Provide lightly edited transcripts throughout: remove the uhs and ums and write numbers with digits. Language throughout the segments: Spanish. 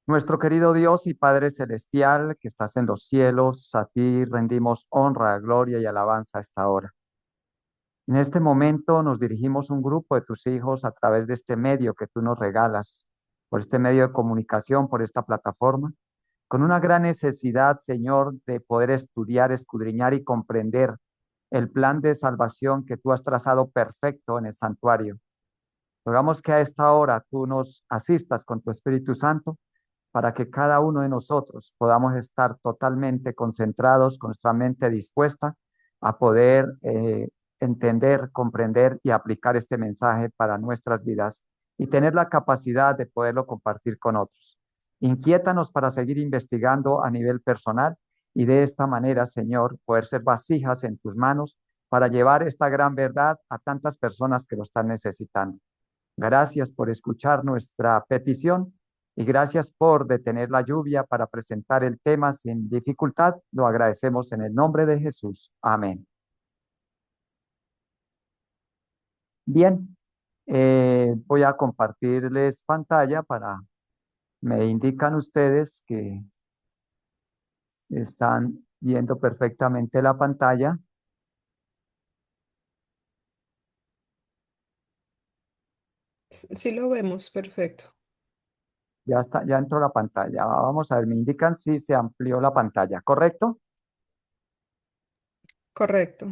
Nuestro querido Dios y Padre Celestial, que estás en los cielos, a ti rendimos honra, gloria y alabanza a esta hora. En este momento nos dirigimos un grupo de tus hijos a través de este medio que tú nos regalas, por este medio de comunicación, por esta plataforma, con una gran necesidad, Señor, de poder estudiar, escudriñar y comprender el plan de salvación que tú has trazado perfecto en el santuario. Rogamos que a esta hora tú nos asistas con tu Espíritu Santo para que cada uno de nosotros podamos estar totalmente concentrados, con nuestra mente dispuesta a poder entender, comprender y aplicar este mensaje para nuestras vidas y tener la capacidad de poderlo compartir con otros. Inquiétanos para seguir investigando a nivel personal y de esta manera, Señor, poder ser vasijas en tus manos para llevar esta gran verdad a tantas personas que lo están necesitando. Gracias por escuchar nuestra petición y gracias por detener la lluvia para presentar el tema sin dificultad. Lo agradecemos en el nombre de Jesús. Amén. Bien, voy a compartirles pantalla para, me indican ustedes que están viendo perfectamente la pantalla. Sí lo vemos, perfecto. Ya está, ya entró la pantalla. Vamos a ver, me indican si se amplió la pantalla, ¿correcto? Correcto.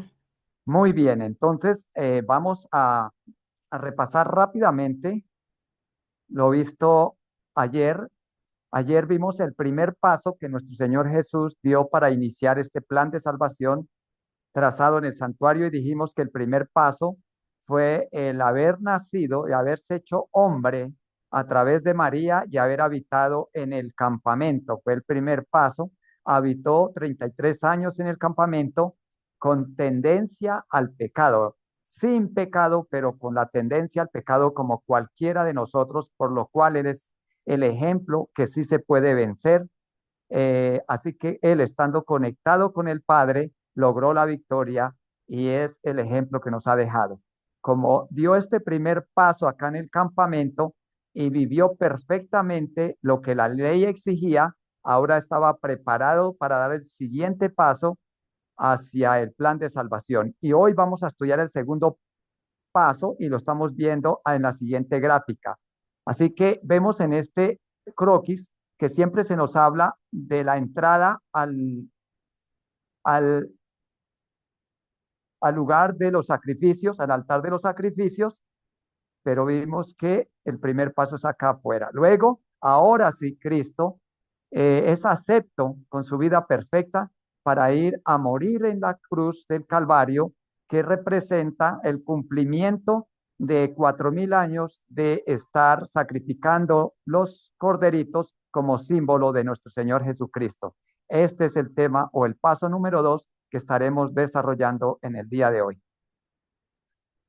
Muy bien, entonces vamos a repasar rápidamente lo visto ayer. Ayer vimos el primer paso que nuestro Señor Jesús dio para iniciar este plan de salvación trazado en el santuario y dijimos que el primer paso fue el haber nacido y haberse hecho hombre a través de María y haber habitado en el campamento. Fue el primer paso. Habitó 33 años en el campamento con tendencia al pecado, sin pecado, pero con la tendencia al pecado como cualquiera de nosotros, por lo cual él es el ejemplo que sí se puede vencer. Así que él, estando conectado con el Padre, logró la victoria y es el ejemplo que nos ha dejado. Como dio este primer paso acá en el campamento y vivió perfectamente lo que la ley exigía, ahora estaba preparado para dar el siguiente paso hacia el plan de salvación. Y hoy vamos a estudiar el segundo paso y lo estamos viendo en la siguiente gráfica. Así que vemos en este croquis que siempre se nos habla de la entrada al, al lugar de los sacrificios, al altar de los sacrificios, pero vimos que el primer paso es acá afuera. Luego, ahora sí, Cristo es acepto con su vida perfecta para ir a morir en la cruz del Calvario, que representa el cumplimiento de 4000 años de estar sacrificando los corderitos como símbolo de nuestro Señor Jesucristo. Este es el tema o el paso número 2 que estaremos desarrollando en el día de hoy.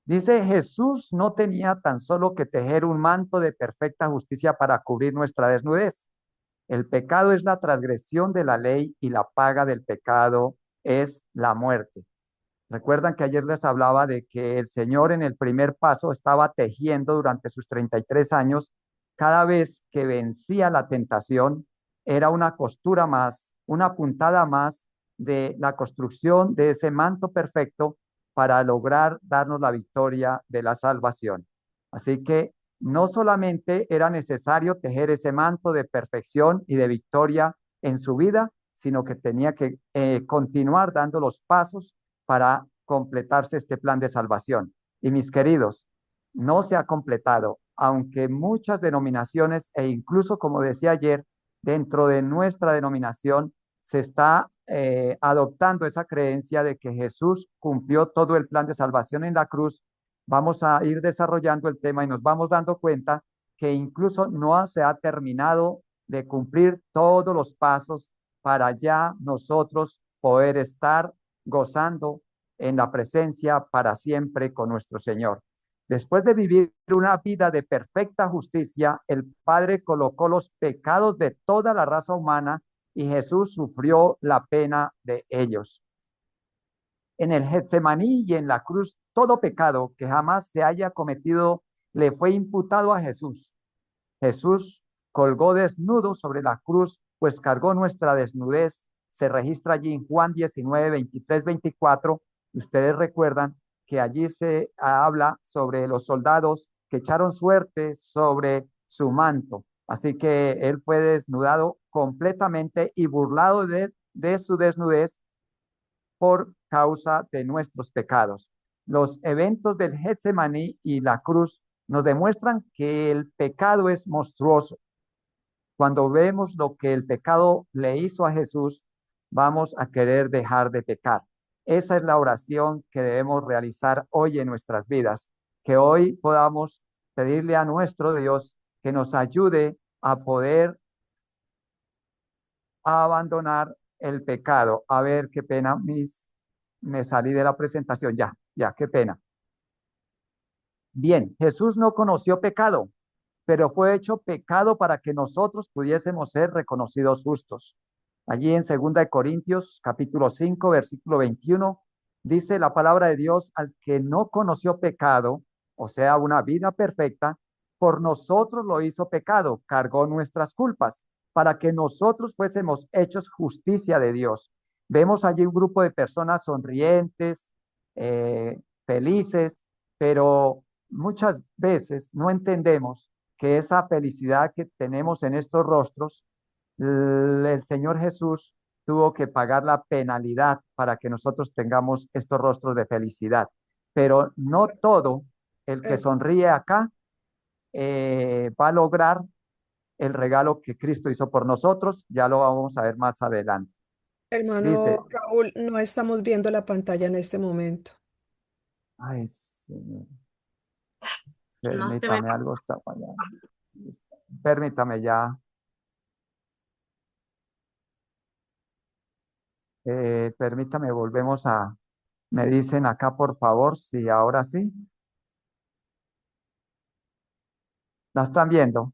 Dice, Jesús no tenía tan solo que tejer un manto de perfecta justicia para cubrir nuestra desnudez. El pecado es la transgresión de la ley y la paga del pecado es la muerte. Recuerdan que ayer les hablaba de que el Señor en el primer paso estaba tejiendo durante sus 33 años. Cada vez que vencía la tentación, era una costura más, una puntada más de la construcción de ese manto perfecto para lograr darnos la victoria de la salvación. Así que no solamente era necesario tejer ese manto de perfección y de victoria en su vida, sino que tenía que continuar dando los pasos para completarse este plan de salvación. Y mis queridos, no se ha completado, aunque muchas denominaciones e incluso, como decía ayer, dentro de nuestra denominación se está adoptando esa creencia de que Jesús cumplió todo el plan de salvación en la cruz. Vamos a ir desarrollando el tema y nos vamos dando cuenta que incluso no se ha terminado de cumplir todos los pasos para ya nosotros poder estar gozando en la presencia para siempre con nuestro Señor. Después de vivir una vida de perfecta justicia, el Padre colocó los pecados de toda la raza humana y Jesús sufrió la pena de ellos. En el Getsemaní y en la cruz, todo pecado que jamás se haya cometido le fue imputado a Jesús. Jesús colgó desnudo sobre la cruz, pues cargó nuestra desnudez. Se registra allí en Juan 19, 23, 24. Ustedes recuerdan que allí se habla sobre los soldados que echaron suerte sobre su manto. Así que él fue desnudado completamente y burlado de su desnudez por causa de nuestros pecados. Los eventos del Getsemaní y la cruz nos demuestran que el pecado es monstruoso. Cuando vemos lo que el pecado le hizo a Jesús, vamos a querer dejar de pecar. Esa es la oración que debemos realizar hoy en nuestras vidas, que hoy podamos pedirle a nuestro Dios que nos ayude a poder abandonar el pecado. A ver, qué pena, me salí de la presentación. Ya, qué pena. Bien, Jesús no conoció pecado, pero fue hecho pecado para que nosotros pudiésemos ser reconocidos justos. Allí en 2 Corintios capítulo 5 versículo 21 dice la palabra de Dios: al que no conoció pecado, o sea, una vida perfecta, por nosotros lo hizo pecado, cargó nuestras culpas, para que nosotros fuésemos hechos justicia de Dios. Vemos allí un grupo de personas sonrientes, felices, pero muchas veces no entendemos que esa felicidad que tenemos en estos rostros, el Señor Jesús tuvo que pagar la penalidad para que nosotros tengamos estos rostros de felicidad. Pero no todo el que Her- sonríe acá va a lograr el regalo que Cristo hizo por nosotros. Ya lo vamos a ver más adelante. Dice, Hermano Raúl, no estamos viendo la pantalla en este momento. ay, Señor, No se ve. permítame, algo está fallando. Permítame ya. Permítame, volvemos a, me dicen acá por favor, si ahora sí. ¿La están viendo?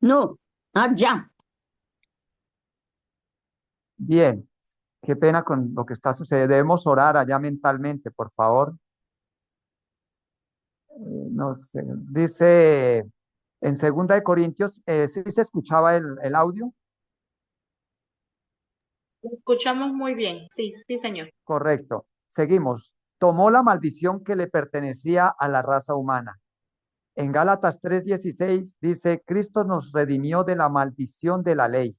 No. Ah, ya. Bien, qué pena con lo que está sucediendo. Debemos orar allá mentalmente, por favor. No sé, dice en 2 Corintios, ¿sí se escuchaba el audio? Escuchamos muy bien. Sí, sí, señor. Correcto. Seguimos. Tomó la maldición que le pertenecía a la raza humana. En Gálatas 3:16 dice: Cristo nos redimió de la maldición de la ley,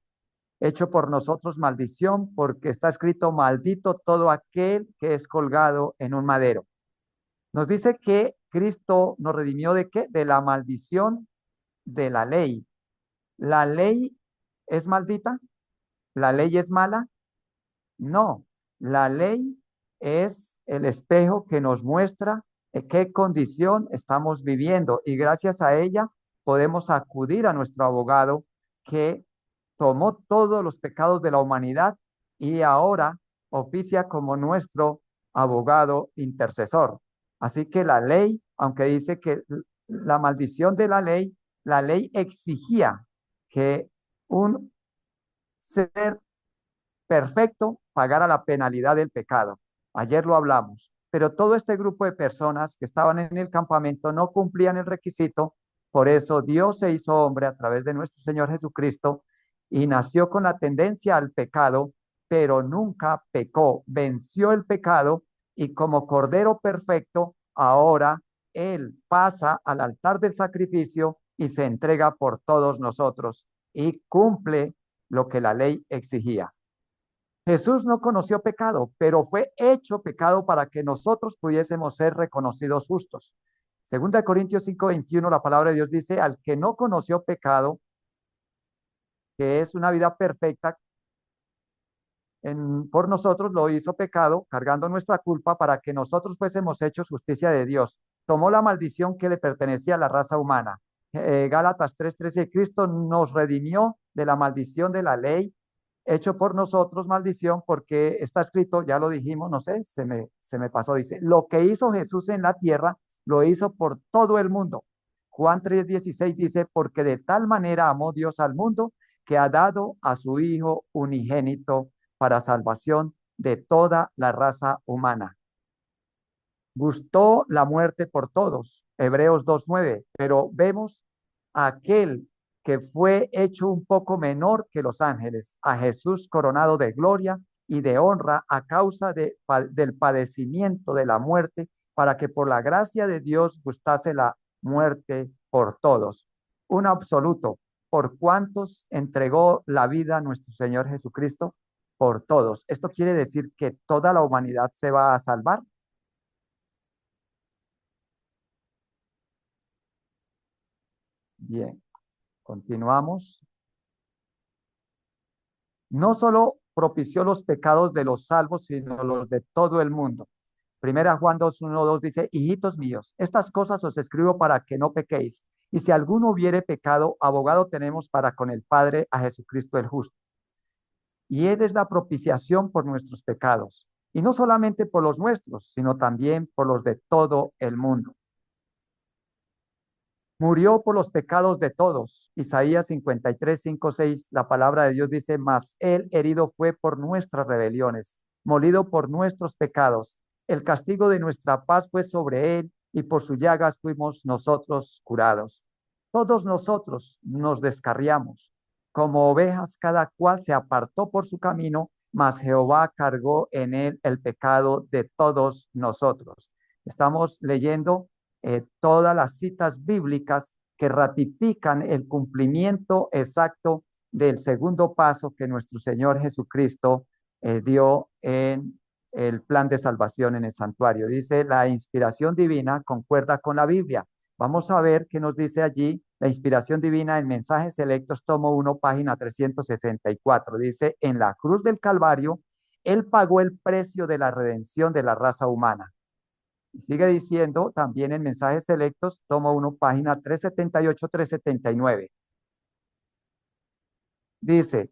hecho por nosotros maldición, porque está escrito: maldito todo aquel que es colgado en un madero. Nos dice que Cristo nos redimió ¿de qué? De la maldición de la ley. ¿La ley es maldita? ¿La ley es mala? No, la ley es el espejo que nos muestra en qué condición estamos viviendo, y gracias a ella podemos acudir a nuestro abogado que tomó todos los pecados de la humanidad y ahora oficia como nuestro abogado intercesor. Así que la ley, aunque dice que la maldición de la ley exigía que un ser perfecto pagara la penalidad del pecado. Ayer lo hablamos, pero todo este grupo de personas que estaban en el campamento no cumplían el requisito. Por eso Dios se hizo hombre a través de nuestro Señor Jesucristo y nació con la tendencia al pecado, pero nunca pecó, venció el pecado, y como Cordero perfecto, ahora Él pasa al altar del sacrificio y se entrega por todos nosotros y cumple lo que la ley exigía. Jesús no conoció pecado, pero fue hecho pecado para que nosotros pudiésemos ser reconocidos justos. Segunda de Corintios 5:21, la palabra de Dios dice: al que no conoció pecado, que es una vida perfecta, por nosotros lo hizo pecado, cargando nuestra culpa para que nosotros fuésemos hechos justicia de Dios. Tomó la maldición que le pertenecía a la raza humana. Gálatas 3:13, Cristo nos redimió de la maldición de la ley, hecho por nosotros maldición, porque está escrito, ya lo dijimos, no sé, se me pasó, dice: lo que hizo Jesús en la tierra, lo hizo por todo el mundo. Juan 3:16 dice: porque de tal manera amó Dios al mundo, que ha dado a su Hijo unigénito para salvación de toda la raza humana. Gustó la muerte por todos, Hebreos 2:9, pero vemos aquel que fue hecho un poco menor que los ángeles, a Jesús coronado de gloria y de honra a causa del padecimiento de la muerte, para que por la gracia de Dios gustase la muerte por todos. Un absoluto, ¿por cuántos entregó la vida nuestro Señor Jesucristo? Por todos. Esto quiere decir que toda la humanidad se va a salvar. Bien, continuamos. No solo propició los pecados de los salvos, sino los de todo el mundo. Primera Juan 2, 1, 2 dice, hijitos míos, estas cosas os escribo para que no pequéis. Y si alguno hubiere pecado, abogado tenemos para con el Padre a Jesucristo el justo. Y Él es la propiciación por nuestros pecados. Y no solamente por los nuestros, sino también por los de todo el mundo. Murió por los pecados de todos. Isaías 53, 5, 6, la palabra de Dios dice, mas Él herido fue por nuestras rebeliones, molido por nuestros pecados. El castigo de nuestra paz fue sobre Él y por sus llagas fuimos nosotros curados. Todos nosotros nos descarriamos. Como ovejas, cada cual se apartó por su camino, mas Jehová cargó en Él el pecado de todos nosotros. Estamos leyendo todas las citas bíblicas que ratifican el cumplimiento exacto del segundo paso que nuestro Señor Jesucristo dio en el plan de salvación en el santuario. Dice, la inspiración divina concuerda con la Biblia. Vamos a ver qué nos dice allí la inspiración divina en Mensajes Selectos, tomo 1, página 364. Dice, en la cruz del Calvario, Él pagó el precio de la redención de la raza humana. Y sigue diciendo también en Mensajes Selectos, tomo 1, página 378, 379. Dice,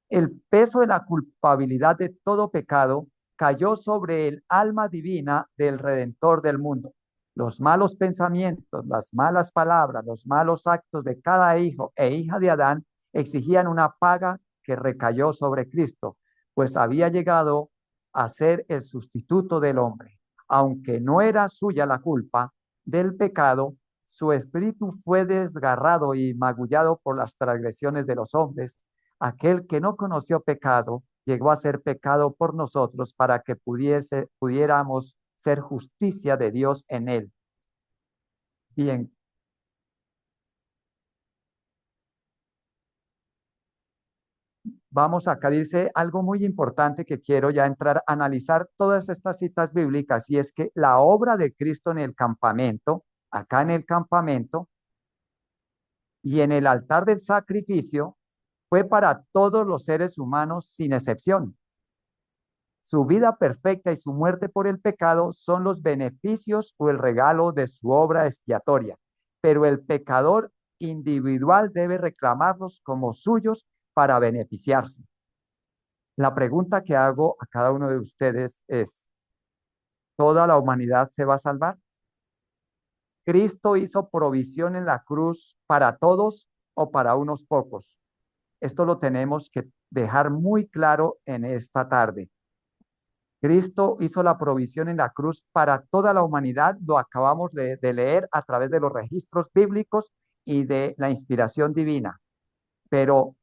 el peso de la culpabilidad de todo pecado cayó sobre el alma divina del Redentor del mundo. Los malos pensamientos, las malas palabras, los malos actos de cada hijo e hija de Adán exigían una paga que recayó sobre Cristo, pues había llegado a ser el sustituto del hombre. Aunque no era suya la culpa del pecado, su espíritu fue desgarrado y magullado por las transgresiones de los hombres. Aquel que no conoció pecado llegó a ser pecado por nosotros para que pudiéramos ser justicia de Dios en él. Bien, vamos acá, dice algo muy importante que quiero ya entrar a analizar todas estas citas bíblicas, y es que la obra de Cristo en el campamento, acá en el campamento y en el altar del sacrificio, fue para todos los seres humanos sin excepción. Su vida perfecta y su muerte por el pecado son los beneficios o el regalo de su obra expiatoria, pero el pecador individual debe reclamarlos como suyos para beneficiarse. La pregunta que hago a cada uno de ustedes es, ¿toda la humanidad se va a salvar? ¿Cristo hizo provisión en la cruz para todos o para unos pocos? Esto lo tenemos que dejar muy claro en esta tarde. Cristo hizo la provisión en la cruz para toda la humanidad, lo acabamos de leer a través de los registros bíblicos y de la inspiración divina, pero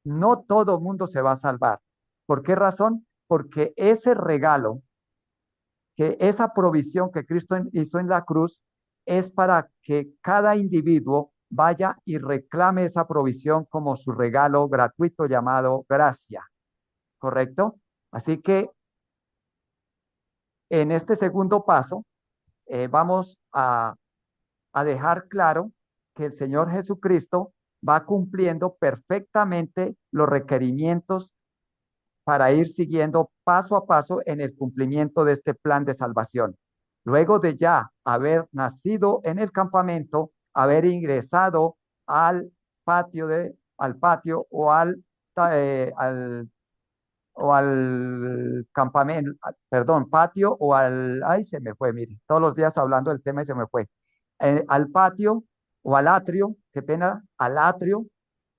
no todo mundo se va a salvar. ¿Por qué razón? Porque ese regalo, que esa provisión que Cristo hizo en la cruz, es para que cada individuo vaya y reclame esa provisión como su regalo gratuito llamado gracia, ¿correcto? Así que en este segundo paso, vamos a dejar claro que el Señor Jesucristo va cumpliendo perfectamente los requerimientos para ir siguiendo paso a paso en el cumplimiento de este plan de salvación. Luego de ya haber nacido en el campamento, haber ingresado al al patio o al campamento, perdón, patio o ay, se me fue, mire, todos los días hablando del tema y se me fue, al patio o al atrio, qué pena, al atrio,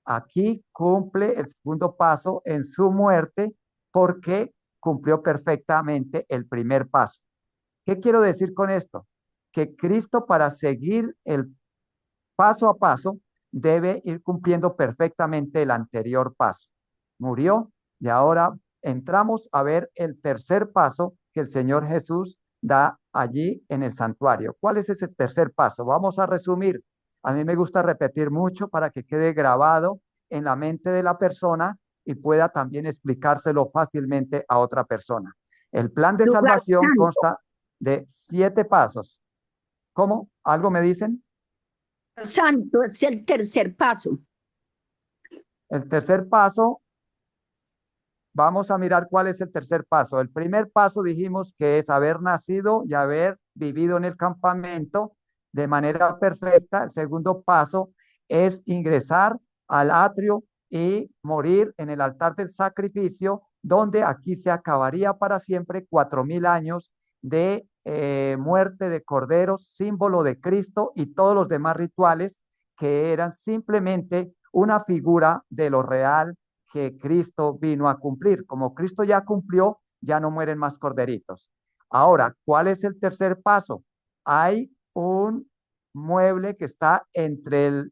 aquí cumple el segundo paso en su muerte porque cumplió perfectamente el primer paso. ¿Qué quiero decir con esto? Que Cristo, para seguir el paso a paso, debe ir cumpliendo perfectamente el anterior paso. Murió y ahora entramos a ver el tercer paso que el Señor Jesús da allí en el santuario. ¿Cuál es ese tercer paso? Vamos a resumir. A mí me gusta repetir mucho para que quede grabado en la mente de la persona y pueda también explicárselo fácilmente a otra persona. El plan de Lugar salvación santo. consta de 7 pasos. ¿Cómo? ¿Algo me dicen? Santo es el tercer paso. El tercer paso, vamos a mirar cuál es el tercer paso. El primer paso dijimos que es haber nacido y haber vivido en el campamento de manera perfecta. El segundo paso es ingresar al atrio y morir en el altar del sacrificio, donde aquí se acabaría para siempre 4000 años de muerte de corderos, símbolo de Cristo y todos los demás rituales que eran simplemente una figura de lo real que Cristo vino a cumplir. Como Cristo ya cumplió, ya no mueren más corderitos. Ahora, ¿cuál es el tercer paso? Hay un mueble que está entre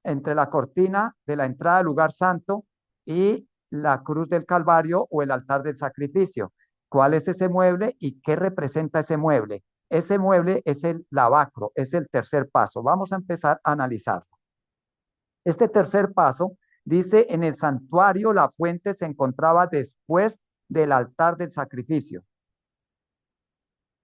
la cortina de la entrada al lugar santo y la cruz del Calvario o el altar del sacrificio. ¿Cuál es ese mueble y qué representa ese mueble? Ese mueble es el lavacro, es el tercer paso. Vamos a empezar a analizarlo. Este tercer paso dice: en el santuario la fuente se encontraba después del altar del sacrificio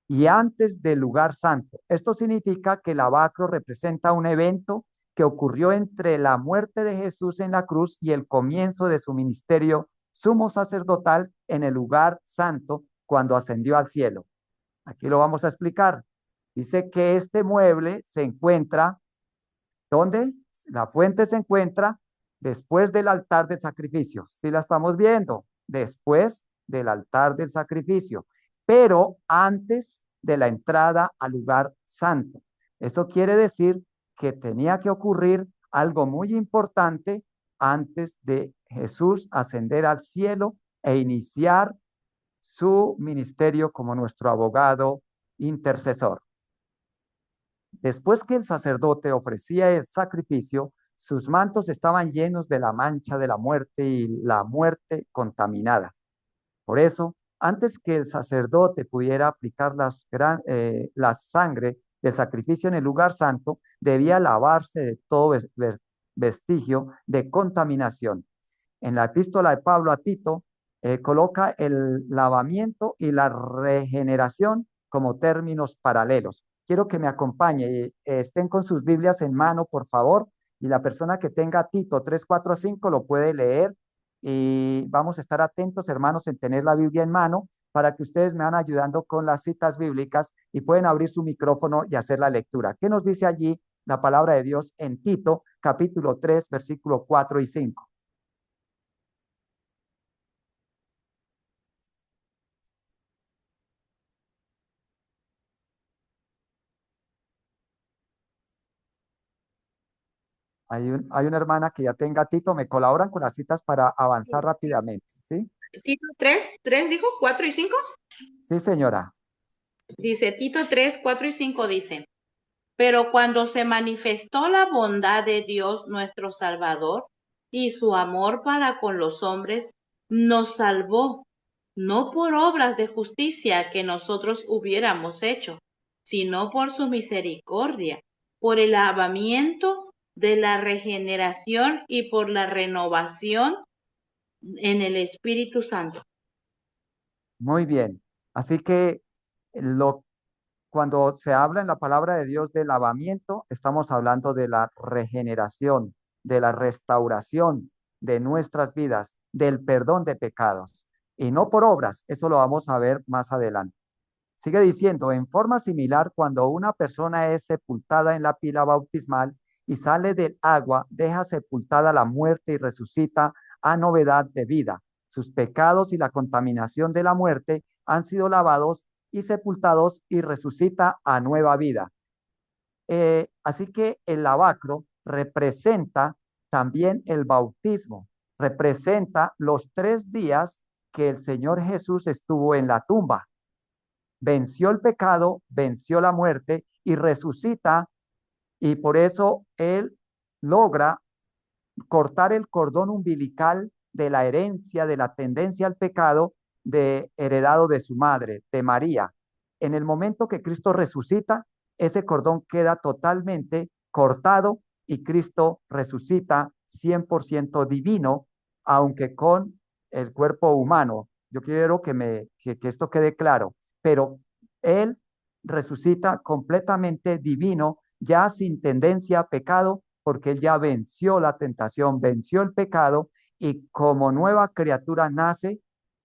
y antes del lugar santo. Esto significa que el lavacro representa un evento que ocurrió entre la muerte de Jesús en la cruz y el comienzo de su ministerio sumo sacerdotal en el lugar santo cuando ascendió al cielo. Aquí lo vamos a explicar. Dice que este mueble se encuentra, ¿dónde? La fuente se encuentra después del altar del sacrificio. ¿Sí la estamos viendo? Después del altar del sacrificio, pero antes de la entrada al lugar santo. Eso quiere decir que tenía que ocurrir algo muy importante antes de Jesús ascender al cielo e iniciar su ministerio como nuestro abogado intercesor. Después que el sacerdote ofrecía el sacrificio, sus mantos estaban llenos de la mancha de la muerte y la muerte contaminada. Por eso, antes que el sacerdote pudiera aplicar la sangre del sacrificio en el lugar santo, debía lavarse de todo vestigio de contaminación. En la epístola de Pablo a Tito, coloca el lavamiento y la regeneración como términos paralelos. Quiero que me acompañe y estén con sus Biblias en mano, por favor, y la persona que tenga Tito 3, 4 a 5 lo puede leer, y vamos a estar atentos, hermanos, en tener la Biblia en mano para que ustedes me van ayudando con las citas bíblicas y pueden abrir su micrófono y hacer la lectura. ¿Qué nos dice allí la palabra de Dios en Tito, capítulo 3, versículo 4 y 5? Hay una hermana que ya tenga Tito, me colaboran con las citas para avanzar rápidamente, ¿sí? Tito 3 dijo, 4 y 5. Sí, señora. Dice Tito 3, 4 y 5 dice: pero cuando se manifestó la bondad de Dios nuestro Salvador y su amor para con los hombres, nos salvó, no por obras de justicia que nosotros hubiéramos hecho, sino por su misericordia, por el lavamiento de la regeneración y por la renovación en el Espíritu Santo. Muy bien. Así que cuando se habla en la palabra de Dios de lavamiento, estamos hablando de la regeneración, de la restauración de nuestras vidas, del perdón de pecados, y no por obras. Eso lo vamos a ver más adelante. Sigue diciendo: en forma similar, cuando una persona es sepultada en la pila bautismal y sale del agua, deja sepultada la muerte y resucita a novedad de vida. Sus pecados y la contaminación de la muerte han sido lavados y sepultados y resucita a nueva vida. Así que el lavacro representa también el bautismo, representa los 3 días que el Señor Jesús estuvo en la tumba. Venció el pecado, venció la muerte y resucita y por eso él logra cortar el cordón umbilical de la herencia, de la tendencia al pecado heredado de su madre, de María. En el momento que Cristo resucita, ese cordón queda totalmente cortado y Cristo resucita 100% divino, aunque con el cuerpo humano. Yo quiero que esto quede claro, pero Él resucita completamente divino, ya sin tendencia a pecado, porque Él ya venció la tentación, venció el pecado y como nueva criatura nace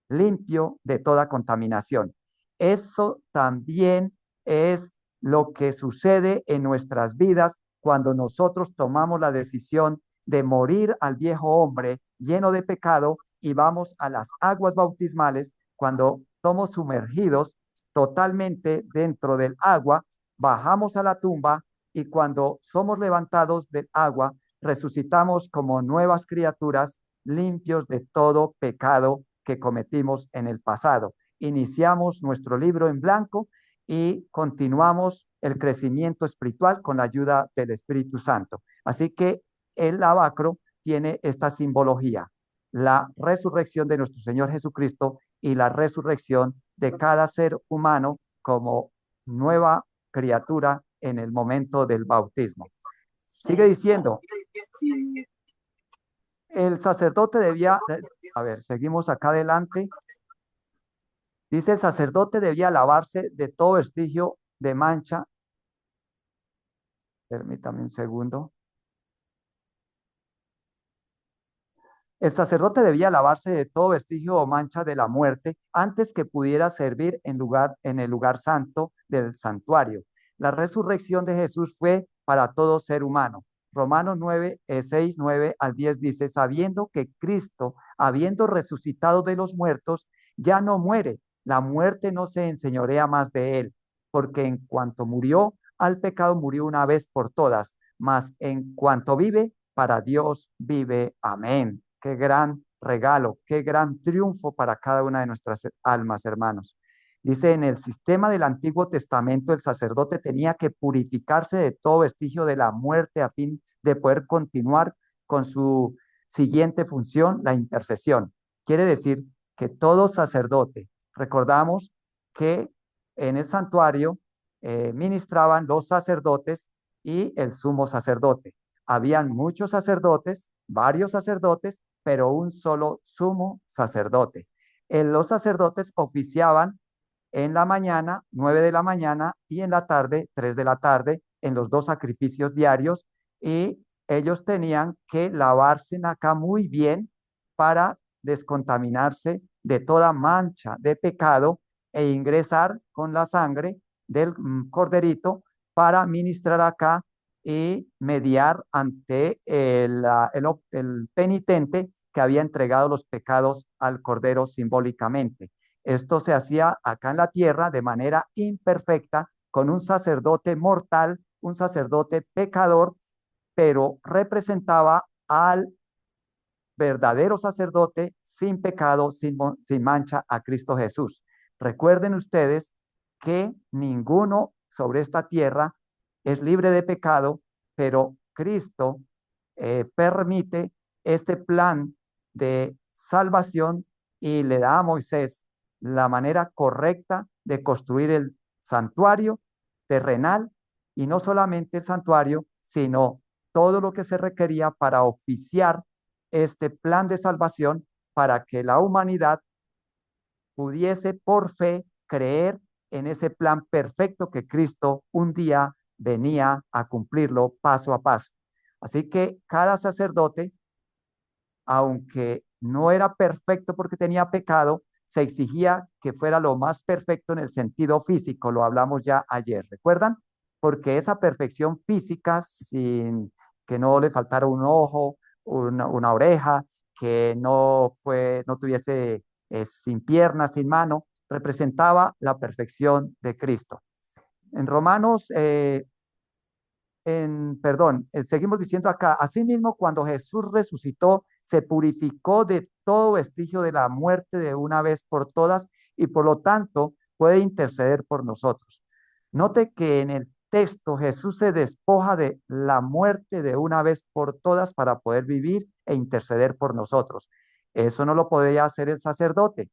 limpio de toda contaminación. Eso también es lo que sucede en nuestras vidas cuando nosotros tomamos la decisión de morir al viejo hombre lleno de pecado y vamos a las aguas bautismales. Cuando somos sumergidos totalmente dentro del agua, bajamos a la tumba y cuando somos levantados del agua, resucitamos como nuevas criaturas limpios de todo pecado que cometimos en el pasado. Iniciamos nuestro libro en blanco y continuamos el crecimiento espiritual con la ayuda del Espíritu Santo. Así que el lavacro tiene esta simbología, la resurrección de nuestro Señor Jesucristo y la resurrección de cada ser humano como nueva criatura en el momento del bautismo. Sigue diciendo, el sacerdote debía, a ver, seguimos acá adelante. Dice, el sacerdote debía lavarse de todo vestigio de mancha. Permítame un segundo. El sacerdote debía lavarse de todo vestigio o mancha de la muerte antes que pudiera servir en el lugar santo del santuario. La resurrección de Jesús fue para todo ser humano. Romanos 9, 6, 9 al 10 dice, sabiendo que Cristo, habiendo resucitado de los muertos, ya no muere. La muerte no se enseñorea más de él, porque en cuanto murió al pecado, murió una vez por todas, mas en cuanto vive, para Dios vive. Amén. Qué gran regalo, qué gran triunfo para cada una de nuestras almas, hermanos. Dice, en el sistema del Antiguo Testamento, el sacerdote tenía que purificarse de todo vestigio de la muerte a fin de poder continuar con su siguiente función, la intercesión. Quiere decir que todo sacerdote, recordamos que en el santuario ministraban los sacerdotes y el sumo sacerdote. Habían muchos sacerdotes, varios sacerdotes, pero un solo sumo sacerdote. Los sacerdotes oficiaban en la mañana, 9 de la mañana, y en la tarde, 3 de la tarde, en los dos sacrificios diarios, y ellos tenían que lavarse acá muy bien para descontaminarse de toda mancha de pecado e ingresar con la sangre del corderito para ministrar acá y mediar ante el penitente que había entregado los pecados al cordero simbólicamente. Esto se hacía acá en la tierra de manera imperfecta, con un sacerdote mortal, un sacerdote pecador, pero representaba al verdadero sacerdote sin pecado, sin mancha, a Cristo Jesús. Recuerden ustedes que ninguno sobre esta tierra es libre de pecado, pero Cristo permite este plan de salvación y le da a Moisés la manera correcta de construir el santuario terrenal, y no solamente el santuario, sino todo lo que se requería para oficiar este plan de salvación, para que la humanidad pudiese por fe creer en ese plan perfecto que Cristo un día venía a cumplirlo paso a paso. Así que cada sacerdote, aunque no era perfecto porque tenía pecado, se exigía que fuera lo más perfecto en el sentido físico, lo hablamos ya ayer, ¿recuerdan? Porque esa perfección física, sin que no le faltara un ojo, una oreja, que no tuviese sin piernas, sin mano, representaba la perfección de Cristo. En Romanos perdón, seguimos diciendo acá, asimismo, cuando Jesús resucitó, se purificó de todo vestigio de la muerte de una vez por todas y por lo tanto puede interceder por nosotros. Note que en el texto, Jesús se despoja de la muerte de una vez por todas para poder vivir e interceder por nosotros. Eso no lo podía hacer el sacerdote.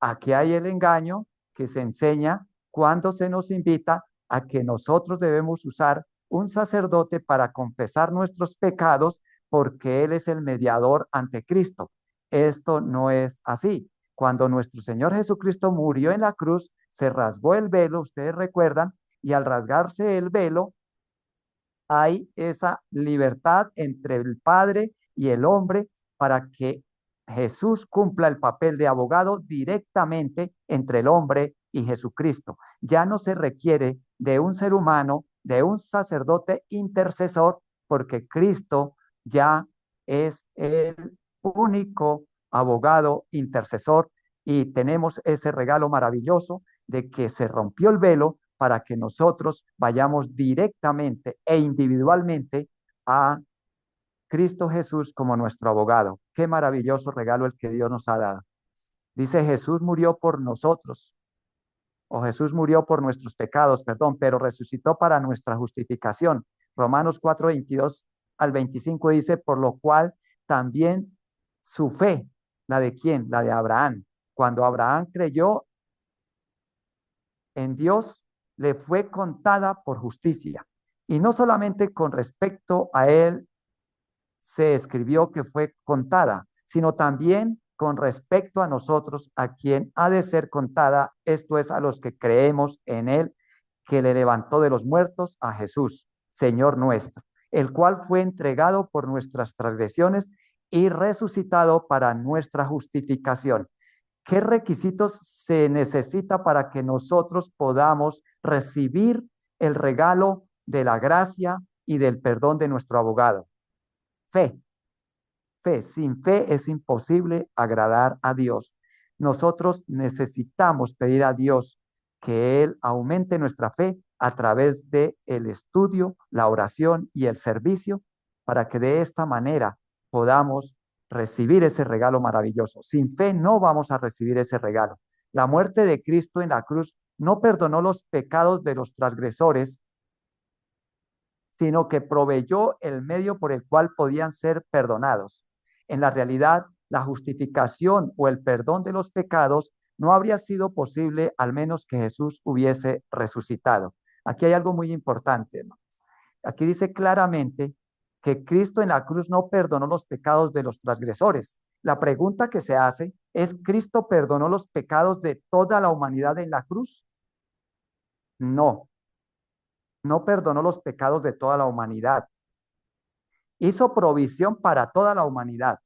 Aquí hay el engaño que se enseña cuando se nos invita a que nosotros debemos usar un sacerdote para confesar nuestros pecados porque Él es el mediador ante Cristo. Esto no es así. Cuando nuestro Señor Jesucristo murió en la cruz, se rasgó el velo, ustedes recuerdan, y al rasgarse el velo, hay esa libertad entre el Padre y el hombre para que Jesús cumpla el papel de abogado directamente entre el hombre y Jesucristo. Ya no se requiere de un ser humano, de un sacerdote intercesor, porque Cristo ya es el único abogado intercesor y tenemos ese regalo maravilloso de que se rompió el velo para que nosotros vayamos directamente e individualmente a Cristo Jesús como nuestro abogado. Qué maravilloso regalo el que Dios nos ha dado. Dice, Jesús murió por nosotros, o Jesús murió por nuestros pecados, perdón, pero resucitó para nuestra justificación. Romanos 4:22 al 25 dice, por lo cual también su fe, ¿la de quién? La de Abraham. Cuando Abraham creyó en Dios, le fue contada por justicia. Y no solamente con respecto a él se escribió que fue contada, sino también con respecto a nosotros, a quien ha de ser contada, esto es a los que creemos en él, que le levantó de los muertos a Jesús, Señor nuestro, el cual fue entregado por nuestras transgresiones y resucitado para nuestra justificación. ¿Qué requisitos se necesita para que nosotros podamos recibir el regalo de la gracia y del perdón de nuestro abogado? Fe, fe. Sin fe es imposible agradar a Dios. Nosotros necesitamos pedir a Dios que Él aumente nuestra fe a través de el estudio, la oración y el servicio, para que de esta manera podamos recibir ese regalo maravilloso. Sin fe no vamos a recibir ese regalo. La muerte de Cristo en la cruz no perdonó los pecados de los transgresores, sino que proveyó el medio por el cual podían ser perdonados. En la realidad, la justificación o el perdón de los pecados no habría sido posible al menos que Jesús hubiese resucitado. Aquí hay algo muy importante, hermanos. Aquí dice claramente que Cristo en la cruz no perdonó los pecados de los transgresores. La pregunta que se hace es, ¿Cristo perdonó los pecados de toda la humanidad en la cruz? No, no perdonó los pecados de toda la humanidad. Hizo provisión para toda la humanidad,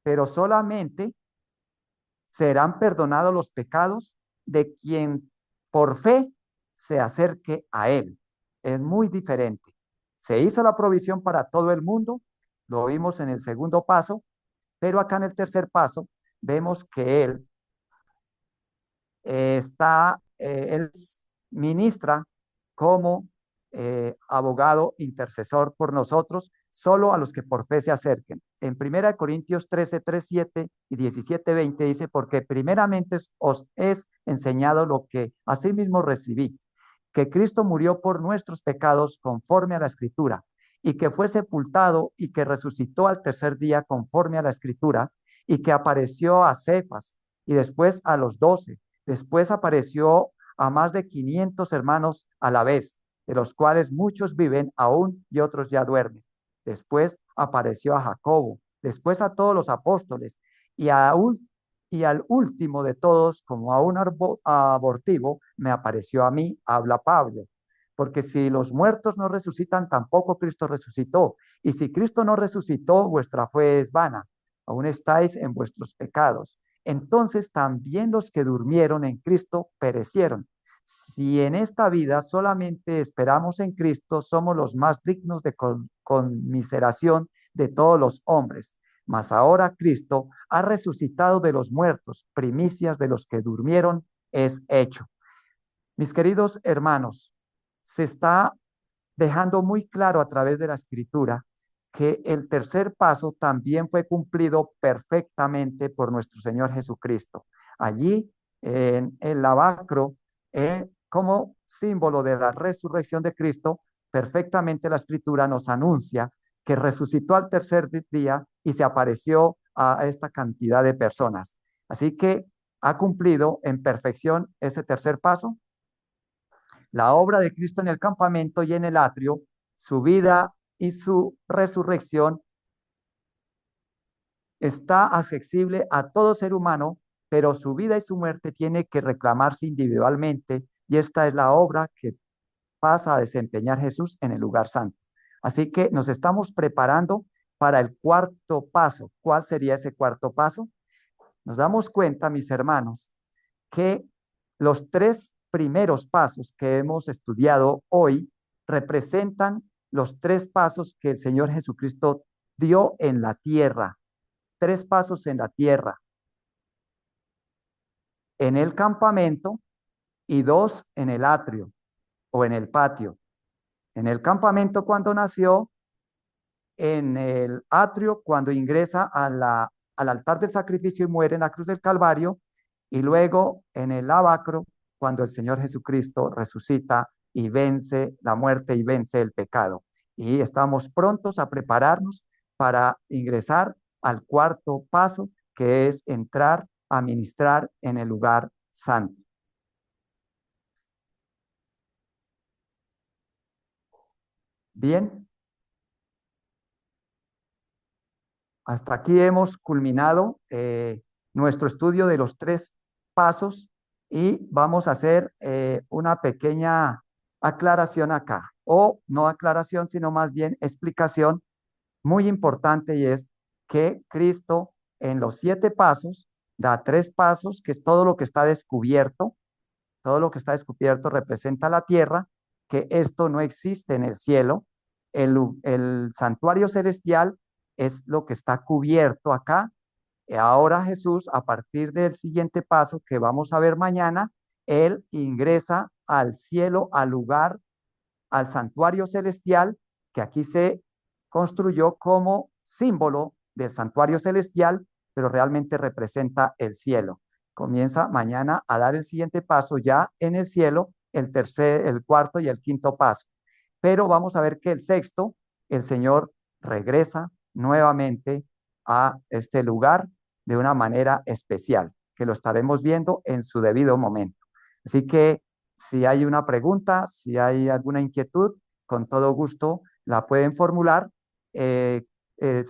pero solamente serán perdonados los pecados de quien por fe se acerque a Él. Es muy diferente. Se hizo la provisión para todo el mundo, lo vimos en el segundo paso, pero acá en el tercer paso vemos que Él Él ministra como abogado intercesor por nosotros, solo a los que por fe se acerquen. En 1 Corintios 13:3, 7 y 17:20 dice, porque primeramente os es enseñado lo que asimismo recibí, que Cristo murió por nuestros pecados conforme a la Escritura, y que fue sepultado y que resucitó al tercer día conforme a la Escritura, y que apareció a Cefas y después a los 12. Después apareció a más de 500 hermanos a la vez, de los cuales muchos viven aún y otros ya duermen. Después apareció a Jacobo, después a todos los apóstoles y, y al último de todos, como a un abortivo, me apareció a mí, habla Pablo. Porque si los muertos no resucitan, tampoco Cristo resucitó. Y si Cristo no resucitó, vuestra fe es vana. Aún estáis en vuestros pecados. Entonces también los que durmieron en Cristo perecieron. Si en esta vida solamente esperamos en Cristo, somos los más dignos de conmiseración de todos los hombres. Mas ahora Cristo ha resucitado de los muertos, primicias de los que durmieron es hecho. Mis queridos hermanos, se está dejando muy claro a través de la Escritura que el tercer paso también fue cumplido perfectamente por nuestro Señor Jesucristo. Allí en el lavacro, como símbolo de la resurrección de Cristo, perfectamente la Escritura nos anuncia que resucitó al tercer día y se apareció a esta cantidad de personas. Así que ha cumplido en perfección ese tercer paso. La obra de Cristo en el campamento y en el atrio, su vida y su resurrección está accesible a todo ser humano, pero su vida y su muerte tiene que reclamarse individualmente, y esta es la obra que pasa a desempeñar Jesús en el lugar santo. Así que nos estamos preparando para el cuarto paso. ¿Cuál sería ese cuarto paso? Nos damos cuenta, mis hermanos, que los tres primeros pasos que hemos estudiado hoy representan los tres pasos que el Señor Jesucristo dio en la tierra. Tres pasos en la tierra, en el campamento, y dos en el atrio o en el patio. En el campamento cuando nació, en el atrio cuando ingresa al altar del sacrificio y muere en la cruz del Calvario, y luego en el lavacro cuando el Señor Jesucristo resucita y vence la muerte y vence el pecado. Y estamos prontos a prepararnos para ingresar al cuarto paso, que es entrar a ministrar en el lugar santo. Bien, hasta aquí hemos culminado nuestro estudio de los tres pasos, y vamos a hacer una pequeña aclaración acá, o no aclaración, sino más bien explicación muy importante, y es que Cristo en los 7 pasos da 3 pasos, que es todo lo que está descubierto. Todo lo que está descubierto representa la tierra, que esto no existe en el cielo. El santuario celestial es lo que está cubierto acá. Ahora Jesús, a partir del siguiente paso que vamos a ver mañana, él ingresa al cielo, al lugar, al santuario celestial, que aquí se construyó como símbolo del santuario celestial, pero realmente representa el cielo. Comienza mañana a dar el siguiente paso ya en el cielo, el tercer, el cuarto y el quinto paso. Pero vamos a ver que el sexto, el Señor regresa nuevamente a este lugar de una manera especial, que lo estaremos viendo en su debido momento. Así que si hay una pregunta, si hay alguna inquietud, con todo gusto la pueden formular.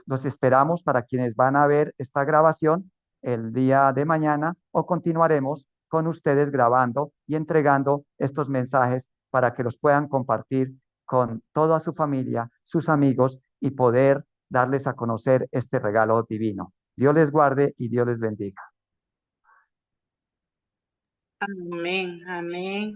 Los esperamos para quienes van a ver esta grabación el día de mañana, o continuaremos con ustedes grabando y entregando estos mensajes para que los puedan compartir con toda su familia, sus amigos, y poder darles a conocer este regalo divino. Dios les guarde y Dios les bendiga. Amén, amén.